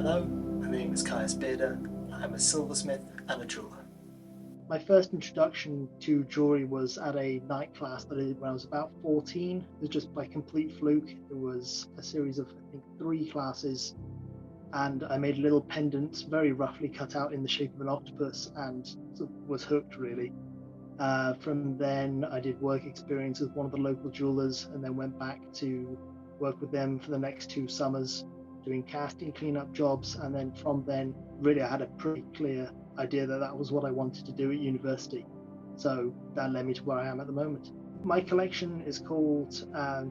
Hello, my name is Caius Bearder. I'm a silversmith and a jeweller. My first introduction to jewellery was at a night class that I did when I was about 14. It was just by complete fluke. It was a series of, I think, 3 classes, and I made a little pendant, very roughly cut out in the shape of an octopus, and sort of was hooked, really. From then, I did work experience with one of the local jewellers, and then went back to work with them for the next 2 summers, doing casting cleanup jobs. And then from then, really, I had a pretty clear idea that that was what I wanted to do at university. So that led me to where I am at the moment. My collection is called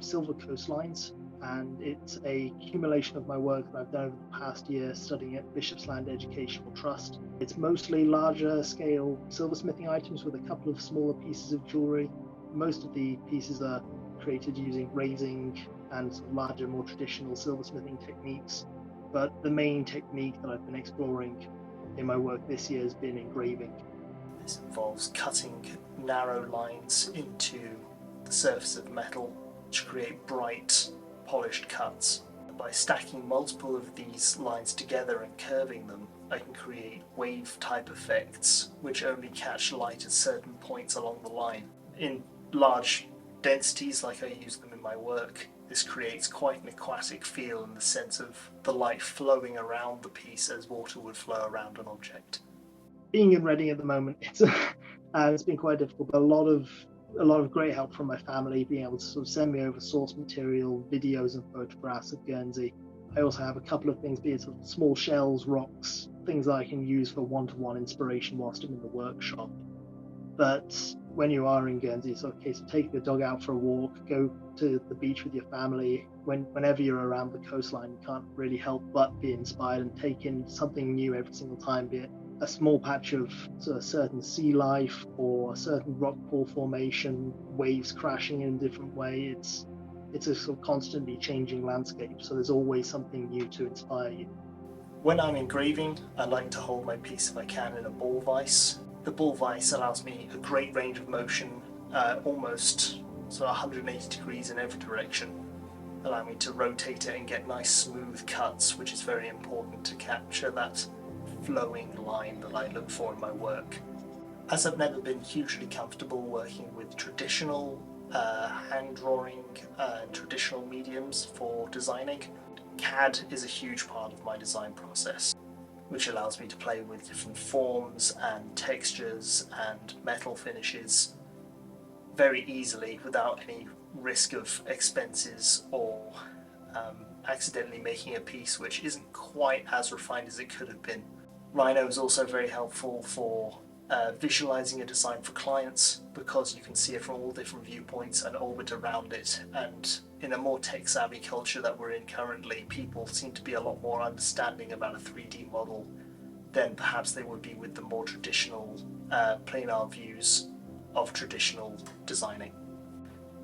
Silver Coastlines, and it's a accumulation of my work that I've done over the past year studying at Bishopsland Educational Trust. It's mostly larger scale silversmithing items with a couple of smaller pieces of jewellery. Most of the pieces are created using raising and sort of larger, more traditional silversmithing techniques. But the main technique that I've been exploring in my work this year has been engraving. This involves cutting narrow lines into the surface of metal to create bright, polished cuts. By stacking multiple of these lines together and curving them, I can create wave-type effects which only catch light at certain points along the line. In large densities, like I use them in my work, this creates quite an aquatic feel in the sense of the light flowing around the piece as water would flow around an object. Being in Reading at the moment, it's been quite difficult, but a lot of great help from my family, being able to sort of send me over source material, videos and photographs of Guernsey. I also have a couple of things, be it sort of small shells, rocks, things that I can use for one-to-one inspiration whilst I'm in the workshop. But when you are in Guernsey, it's a case of taking the dog out for a walk, go to the beach with your family. Whenever you're around the coastline, you can't really help but be inspired and take in something new every single time, be it a small patch of sort of certain sea life or a certain rock pool formation, waves crashing in a different way. It's a sort of constantly changing landscape, so there's always something new to inspire you. When I'm engraving, I like to hold my piece if I can in a ball vise. The ball vise allows me a great range of motion, almost sort of 180 degrees in every direction, allowing me to rotate it and get nice smooth cuts, which is very important to capture that flowing line that I look for in my work. As I've never been hugely comfortable working with traditional hand drawing and traditional mediums for designing, CAD is a huge part of my design process, which allows me to play with different forms and textures and metal finishes very easily without any risk of expenses or accidentally making a piece which isn't quite as refined as it could have been. Rhino is also very helpful for visualizing a design for clients, because you can see it from all different viewpoints and orbit around it. And in a more tech-savvy culture that we're in currently, people seem to be a lot more understanding about a 3D model than perhaps they would be with the more traditional planar views of traditional designing.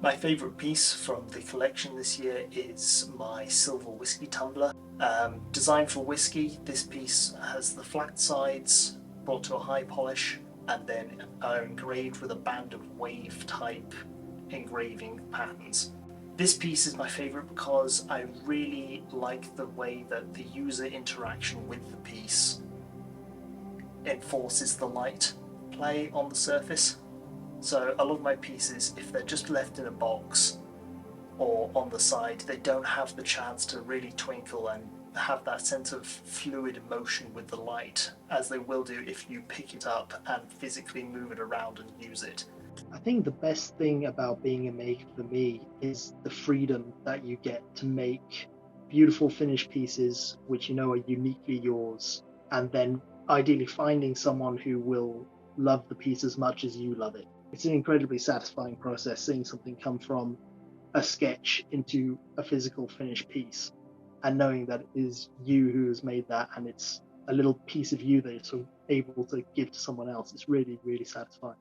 My favourite piece from the collection this year is my silver whiskey tumbler. Designed for whiskey, this piece has the flat sides brought to a high polish and then are engraved with a band of wave type engraving patterns. This piece is my favourite because I really like the way that the user interaction with the piece enforces the light play on the surface. So a lot of my pieces, if they're just left in a box or on the side, they don't have the chance to really twinkle and have that sense of fluid motion with the light, as they will do if you pick it up and physically move it around and use it. I think the best thing about being a maker for me is the freedom that you get to make beautiful finished pieces which you know are uniquely yours, and then ideally finding someone who will love the piece as much as you love it. It's an incredibly satisfying process, seeing something come from a sketch into a physical finished piece, and knowing that it is you who has made that, and it's a little piece of you that you're sort of able to give to someone else. It's really, really satisfying.